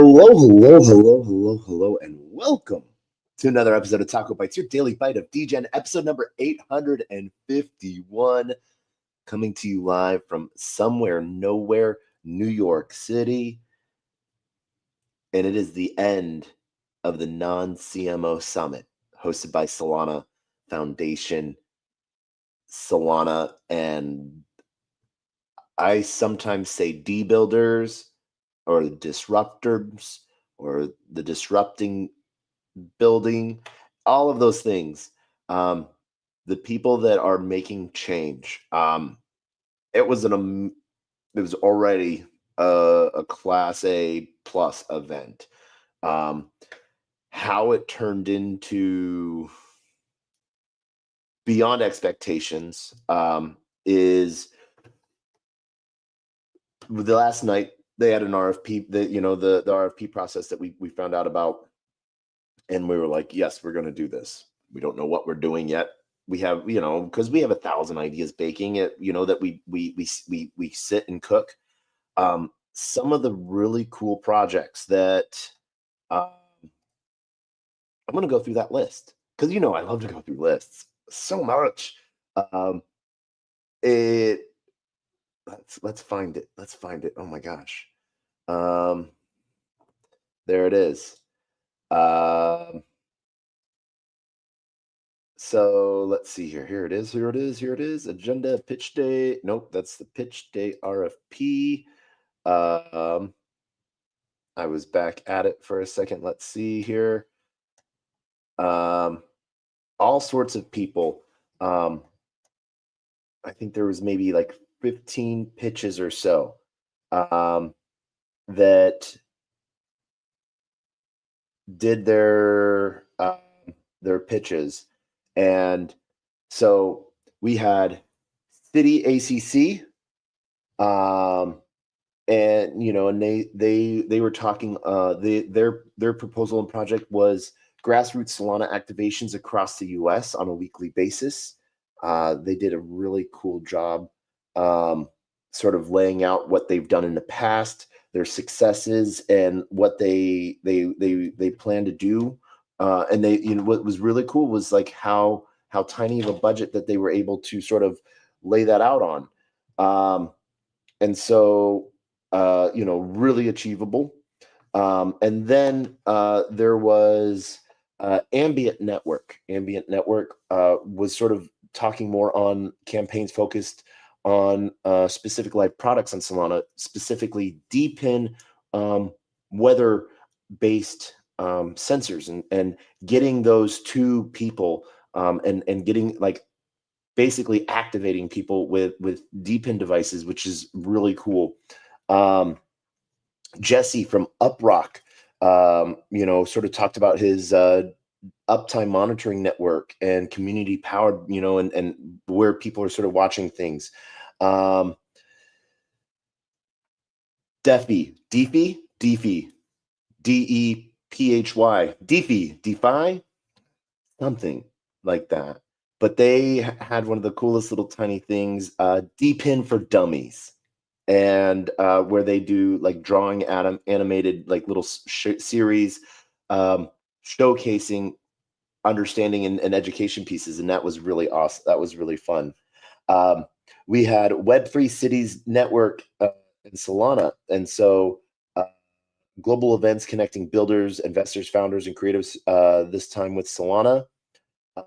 Hello, and welcome to another episode of TacoBytes, your daily bite of Degen, episode number 851, coming to you live from somewhere, nowhere, New York City. And it is the end of the nonCMO Summit, hosted by Solana Foundation, Solana, and I sometimes say D-builders, or the disruptors, or the disrupting building, all of those things. The people that are making change. It was already a Class A plus event. How it turned into beyond expectations is the last night they had an RFP, the RFP process that we found out about, and we were like, yes, we're going to do this. We don't know what we're doing yet. We have, because we have 1,000 ideas baking it, that we sit and cook. Some of the really cool projects that I'm going to go through that list, because I love to go through lists so much. Let's find it. Let's find it. Oh my gosh. There it is. So let's see here. Here it is. Agenda, pitch day. Nope, that's the pitch day RFP. I was back at it for a second. Let's see here. All sorts of people. I think there was maybe like 15 pitches or so that did their pitches. And so we had City ACC, and and they were talking. Their proposal and project was grassroots Solana activations across the U.S. on a weekly basis. They did a really cool job, sort of laying out what they've done in the past, their successes, and what they plan to do. And they, what was really cool was like how tiny of a budget that they were able to sort of lay that out on. And so, really achievable. And then there was Ambient Network. Ambient Network was sort of talking more on campaigns focused on specific live products on Solana, specifically DPIN weather-based sensors, and getting those to people, and getting like basically activating people with DPIN devices, which is really cool. Jesse from Uprock, sort of talked about his uptime monitoring network and community powered, and where people are sort of watching things. DePhy, DePhy, something like that. But they had one of the coolest little tiny things, DPIN for Dummies, and where they do like drawing animated like little series, showcasing understanding and education pieces, and that was really awesome. That was really fun. We had Web3 Cities Network in Solana, and so global events connecting builders, investors, founders, and creatives, this time with Solana.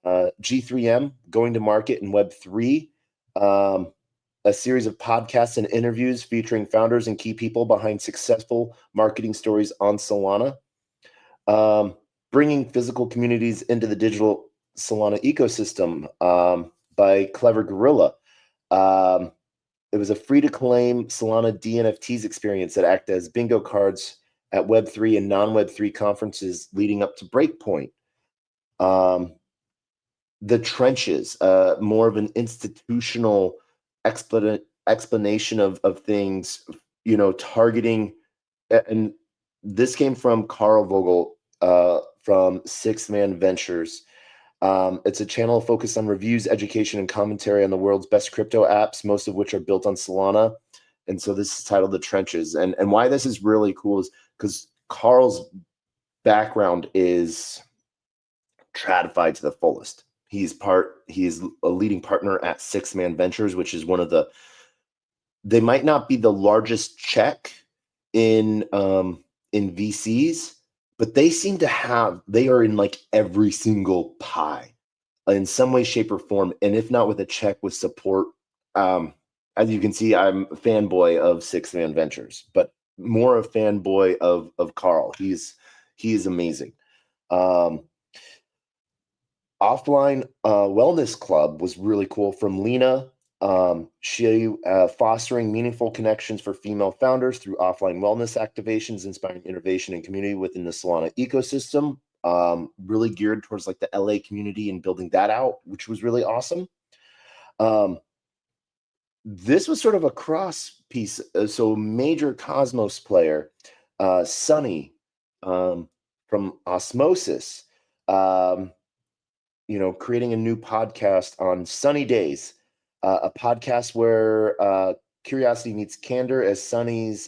G3M, going to market in Web3, a series of podcasts and interviews featuring founders and key people behind successful marketing stories on Solana. Bringing physical communities into the digital Solana ecosystem by Clever Gorilla. It was a free-to-claim Solana DNFTs experience that act as bingo cards at Web3 and non-Web3 conferences leading up to Breakpoint. The Trenches, more of an institutional explanation of things, targeting, and this came from Carl Vogel from Six Man Ventures. It's a channel focused on reviews, education, and commentary on the world's best crypto apps, most of which are built on Solana. And so this is titled The Trenches. And why this is really cool is because Carl's background is stratified to the fullest. He's a leading partner at Six Man Ventures, which is one of the, they might not be the largest check in VCs, but they seem to have, they are in like every single pie in some way, shape, or form. And if not with a check, with support. As you can see, I'm a fanboy of Six Man Ventures, but more a fanboy of Carl. He is amazing. Offline Wellness Club was really cool from Lena. She fostering meaningful connections for female founders through offline wellness activations, inspiring innovation and community within the Solana ecosystem. Really geared towards like the LA community and building that out, which was really awesome. This was sort of a cross piece. So major Cosmos player, Sunny from Osmosis, creating a new podcast on sunny days, a podcast where curiosity meets candor as Sunny's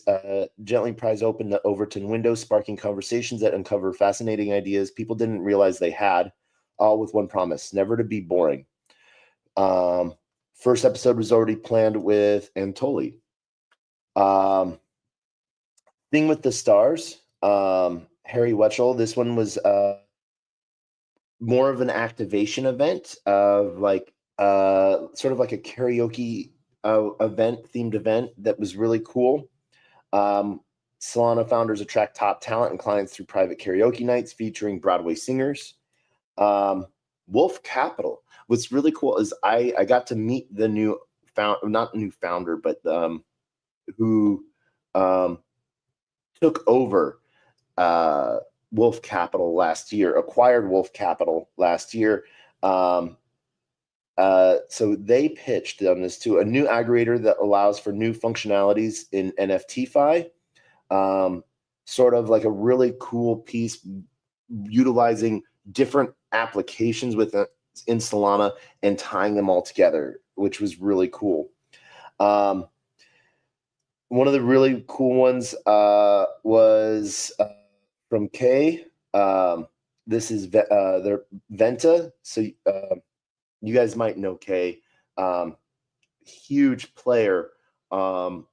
gently pries open the Overton window, sparking conversations that uncover fascinating ideas people didn't realize they had, all with one promise: never to be boring. First episode was already planned with Antoli. Thing with the Stars, Harry Wetchell. This one was more of an activation event of like sort of like a karaoke themed event that was really cool. Solana founders attract top talent and clients through private karaoke nights featuring Broadway singers. Wolf Capital. What's really cool is I got to meet the not new founder, but who took over Wolf Capital last year, acquired Wolf Capital last year. So they pitched on this too, a new aggregator that allows for new functionalities in NFTFi. Sort of like a really cool piece utilizing different applications within Solana and tying them all together, which was really cool. One of the really cool ones was from Kay. This is their Venta. So you guys might know Kay. Huge player and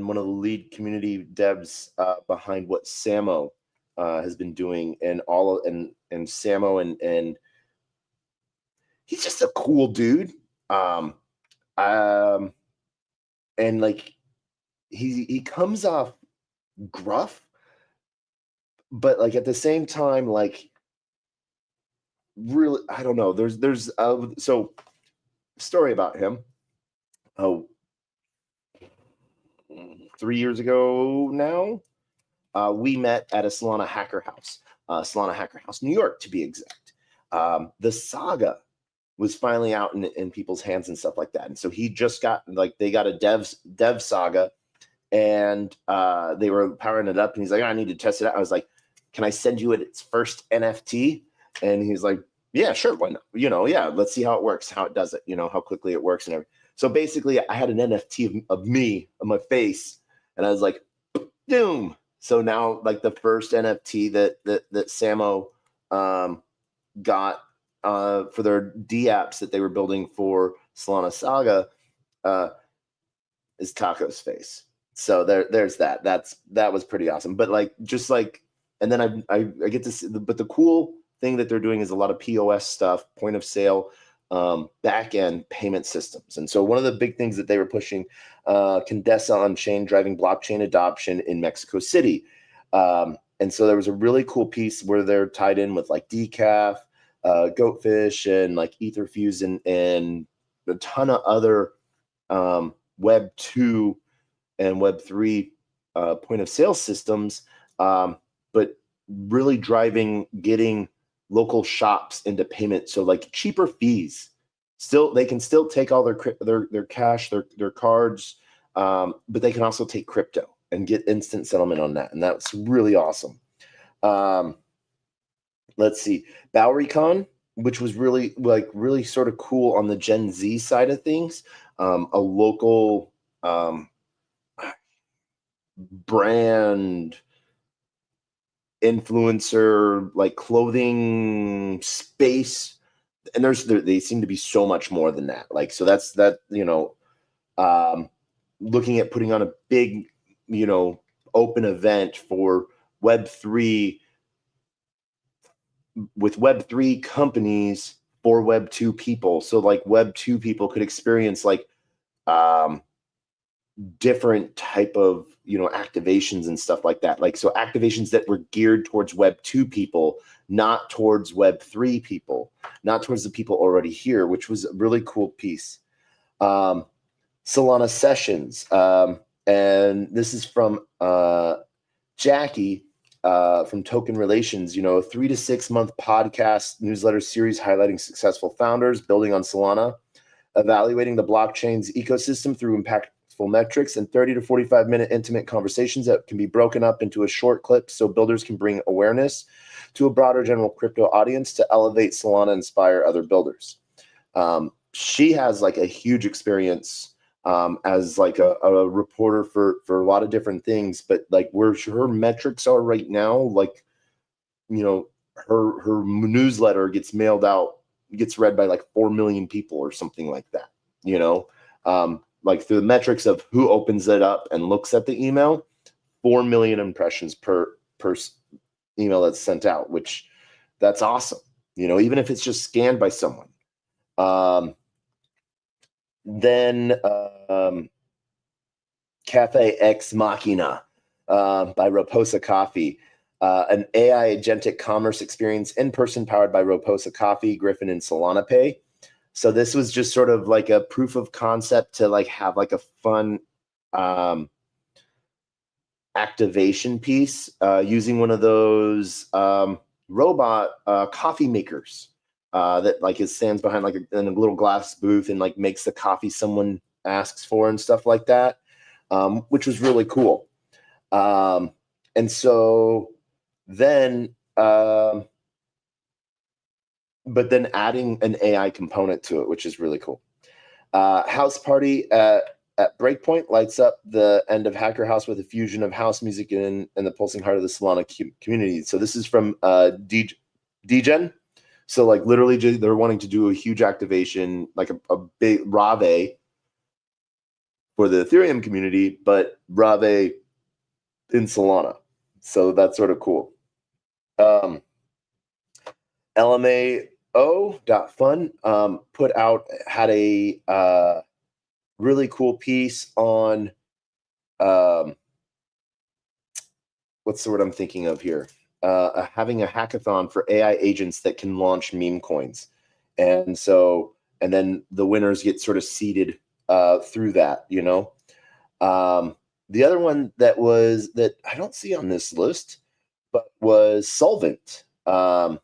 one of the lead community devs behind what Samo has been doing, and Samo and he's just a cool dude. And like he comes off gruff, but like at the same time, like really, I don't know. There's so story about him. 3 years ago now, we met at a Solana Hacker House, New York, to be exact. The saga was finally out in people's hands and stuff like that. And so he just got, like, they got a dev saga, and they were powering it up, and he's like, I need to test it out. I was like, can I send you its first NFT? And he's like, yeah, sure, why not? Yeah, let's see how it works, how it does it, how quickly it works and everything. So basically I had an NFT of me, of my face, and I was like, boom. So now, like, the first NFT that Samo got for their D apps that they were building for Solana Saga is Taco's face. So there's that. That was pretty awesome. But like, just like, and then I get to see, but the cool thing that they're doing is a lot of POS stuff, point of sale, back end payment systems. And so one of the big things that they were pushing, Condesa on chain, driving blockchain adoption in Mexico City. And so there was a really cool piece where they're tied in with like Decaf, Goatfish, and like Etherfuse, and a ton of other Web 2 and Web 3 point of sale systems, but really getting local shops into payment. So like cheaper fees. They can still take all their cash, their cards, but they can also take crypto and get instant settlement on that. And that's really awesome. Let's see, BoweryCon, which was really sort of cool on the Gen Z side of things. A local brand influencer, like clothing space. And they seem to be so much more than that. Like, so that's that, looking at putting on a big, open event for Web3 with Web3 companies for Web2 people. So like Web2 people could experience like different type of, activations and stuff like that. Like, so activations that were geared towards Web2 people, not towards Web3 people, not towards the people already here, which was a really cool piece. Solana sessions. And this is from Jackie from Token Relations, a 3 to 6 month podcast newsletter series highlighting successful founders building on Solana, evaluating the blockchain's ecosystem through impactful metrics, and 30 to 45-minute intimate conversations that can be broken up into a short clip so builders can bring awareness to a broader general crypto audience to elevate Solana and inspire other builders. She has like a huge experience as like a reporter for a lot of different things, but like where her metrics are right now, like, her newsletter gets mailed out, gets read by like 4 million people or something like that, like through the metrics of who opens it up and looks at the email, 4 million impressions per email that's sent out, which that's awesome. Even if it's just scanned by someone. Then Cafe Ex Machina by Roposa Coffee, an AI agentic commerce experience in person powered by Roposa Coffee, Griffin, and Solana Pay. So this was just sort of like a proof of concept to like have like a fun activation piece using one of those robot coffee makers that like it stands behind like in a little glass booth and like makes the coffee someone asks for and stuff like that, which was really cool. And so then but then adding an AI component to it, which is really cool. House party at Breakpoint lights up the end of Hacker House with a fusion of house music and the pulsing heart of the Solana community. So this is from Degen. So like literally they're wanting to do a huge activation, like a big Rave for the Ethereum community, but Rave in Solana. So that's sort of cool. LMAO.fun had a really cool piece on what's the word I'm thinking of here? Having a hackathon for AI agents that can launch meme coins. And then the winners get sort of seeded through that, the other one that I don't see on this list, but was Solvent. AI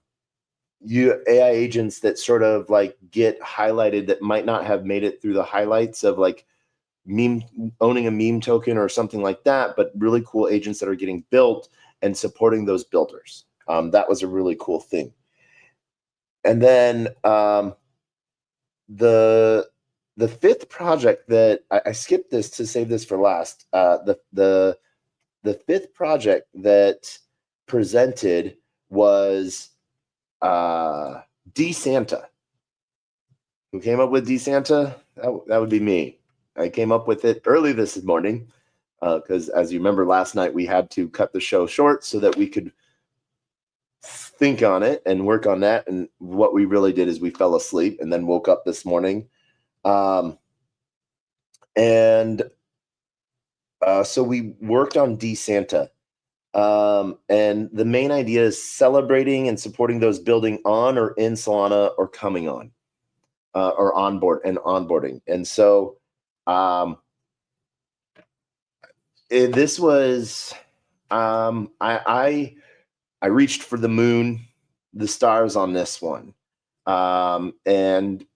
agents that sort of like get highlighted that might not have made it through the highlights of like owning a meme token or something like that, but really cool agents that are getting built and supporting those builders. That was a really cool thing. And then the fifth project that I skipped this to save this for last. The fifth project that presented was DeSanta. Who came up with DeSanta? That would be me. I came up with it early this morning because, as you remember, last night we had to cut the show short so that we could think on it and work on that. And what we really did is we fell asleep and then woke up this morning. So we worked on DeSanta. And the main idea is celebrating and supporting those building on or in Solana or coming on or onboarding. And so this was I reached for the moon, the stars on this one. And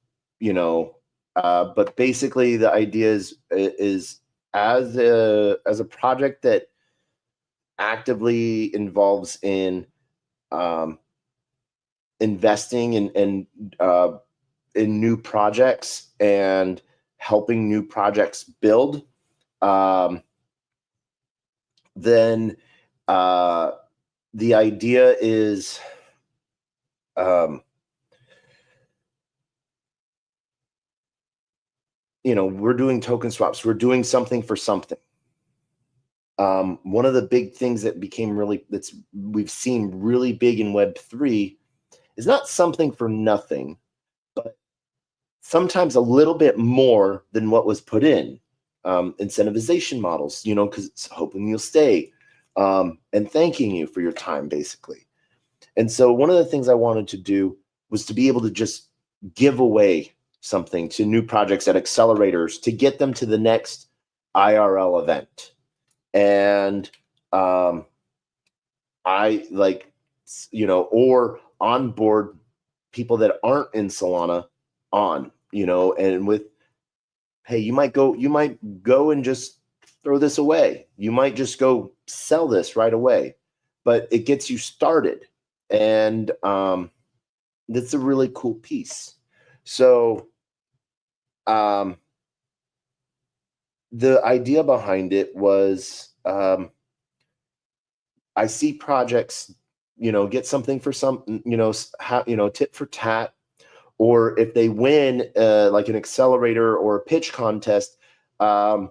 but basically the idea is as a project that actively involves in investing in new projects and helping new projects build, then the idea is, we're doing token swaps. We're doing something for something. One of the big things that we've seen really big in Web3 is not something for nothing, but sometimes a little bit more than what was put in. Incentivization models, because it's hoping you'll stay, and thanking you for your time, basically. And so one of the things I wanted to do was to be able to just give away something to new projects at accelerators to get them to the next IRL event. And I or onboard people that aren't in Solana on, and with, hey, you might go and just throw this away. You might just go sell this right away, but it gets you started. And that's a really cool piece. So the idea behind it was, I see projects, get something for some, tit for tat, or if they win like an accelerator or a pitch contest, obviously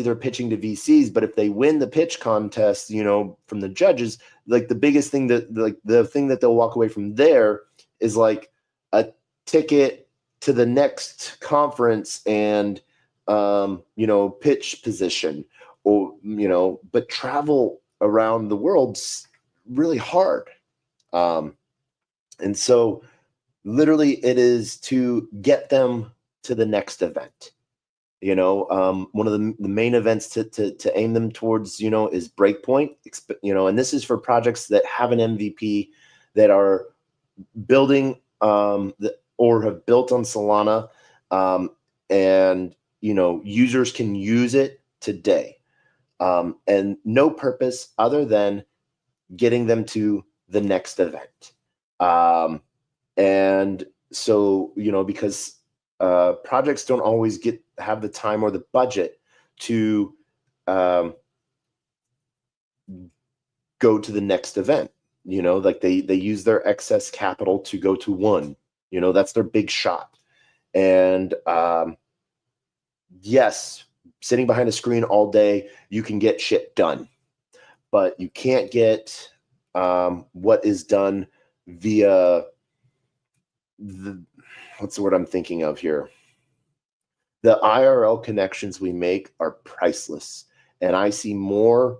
they're pitching to VCs, but if they win the pitch contest, from the judges, like the biggest thing the thing that they'll walk away from there is like a ticket to the next conference and, pitch position, or, but travel around the world's really hard. And so literally it is to get them to the next event. One of the main events to aim them towards, is Breakpoint, and this is for projects that have an MVP, that are building or have built on Solana, and users can use it today, and no purpose other than getting them to the next event. And so, because projects don't always have the time or the budget to go to the next event. Like they use their excess capital to go to one. That's their big shot. And yes, sitting behind a screen all day, you can get shit done, but you can't get what is done via what's the word I'm thinking of here? The IRL connections we make are priceless. And I see more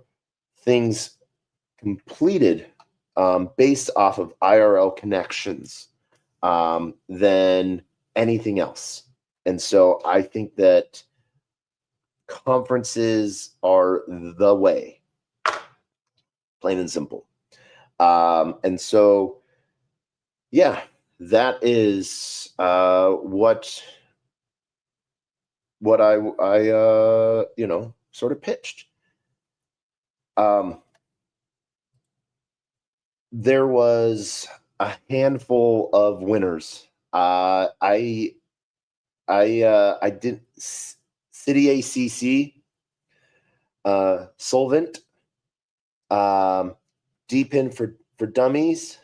things completed based off of IRL connections than anything else. And so I think that conferences are the way, plain and simple. And so, yeah, that is what I sort of pitched. There was a handful of winners. I did City ACC, Solvent, Deepin for Dummies,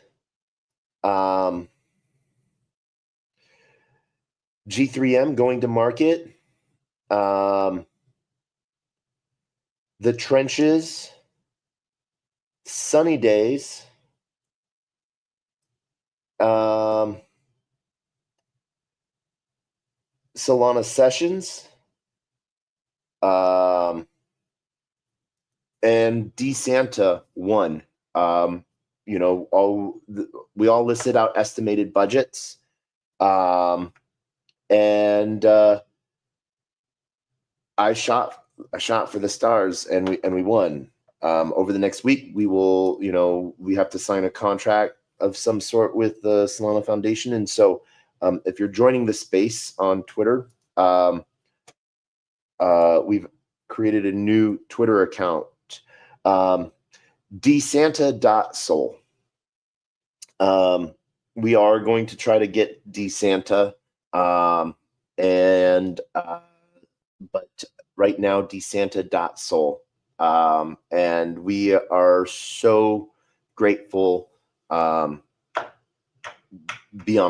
G3M going to market, The Trenches, Sunny Days, Solana Sessions, and DeSanta won. We all listed out estimated budgets, and I shot for the stars, and we won. Over the next week, we will, we have to sign a contract of some sort with the Solana Foundation, and so if you're joining the space on Twitter, we've created a new Twitter account, DeSanta.Sol. We are going to try to get DeSanta, but right now DeSanta.Sol. And we are so grateful beyond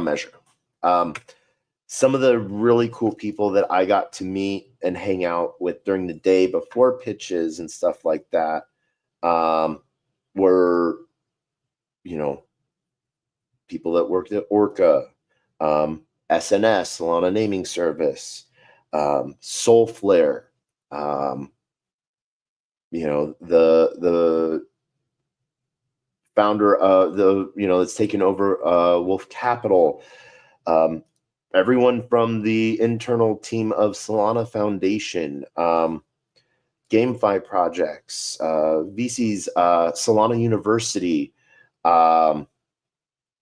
measure. Some of the really cool people that I got to meet and hang out with during the day before pitches and stuff like that were, people that worked at Orca, SNS, Solana Naming Service, Soulflare, the founder of that's taken over Wolf Capital, everyone from the internal team of Solana Foundation, GameFi projects, VCs, Solana University,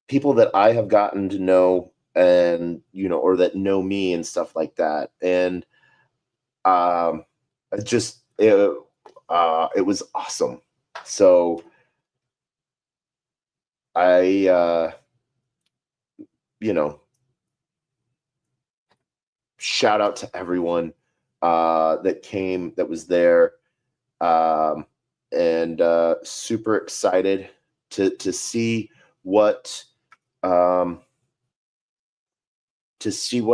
people that I have gotten to know and, or that know me and stuff like that. And it was awesome. So I, shout out to everyone that was there, and super excited to see what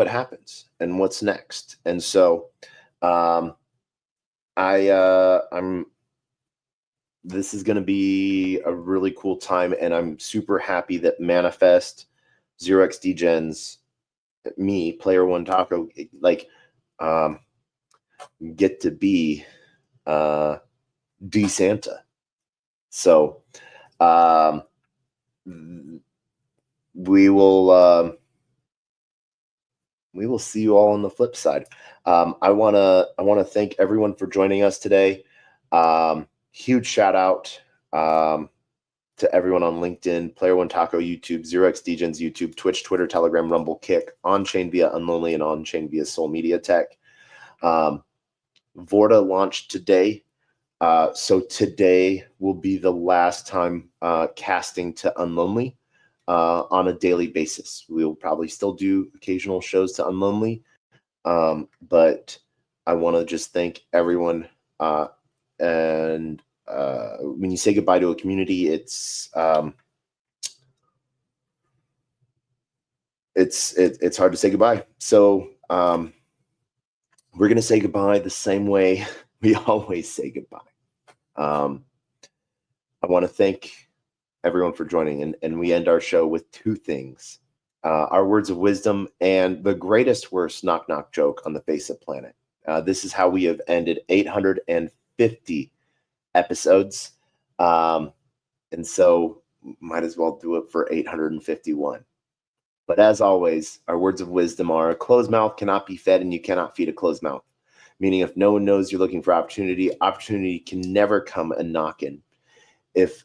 happens and what's next. And so this is going to be a really cool time, and I'm super happy that Manifest, 0x Degens, me, Player One Taco, get to be DeSanta. So we will see you all on the flip side. I want to thank everyone for joining us today. Huge shout out to everyone on LinkedIn, Player One Taco, YouTube, 0x Degens, YouTube, Twitch, Twitter, Telegram, Rumble, Kick, on-chain via Unlonely, and on-chain via Soul Media Tech. Vorta launched today. So today will be the last time casting to Unlonely on a daily basis. We will probably still do occasional shows to Unlonely, but I want to just thank everyone. And when you say goodbye to a community, it's hard to say goodbye. So we're going to say goodbye the same way we always say goodbye. I want to thank everyone for joining, and we end our show with two things: our words of wisdom and the greatest worst knock knock joke on the face of the planet. This is how we have ended 850 episodes, and so might as well do it for 851. But as always, our words of wisdom are: a closed mouth cannot be fed, and you cannot feed a closed mouth. Meaning, if no one knows you're looking for opportunity can never come a knocking. If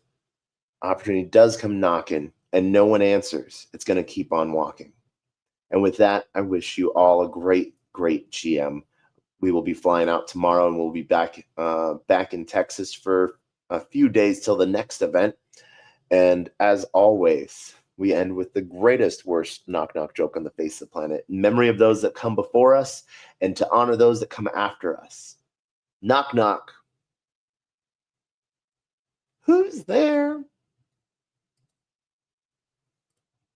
opportunity does come knocking and no one answers, it's going to keep on walking. And with that, I wish you all a great, great GM. We will be flying out tomorrow, and we'll be back in Texas for a few days till the next event. And as always, we end with the greatest worst knock knock joke on the face of the planet, in memory of those that come before us and to honor those that come after us. Knock knock. Who's there?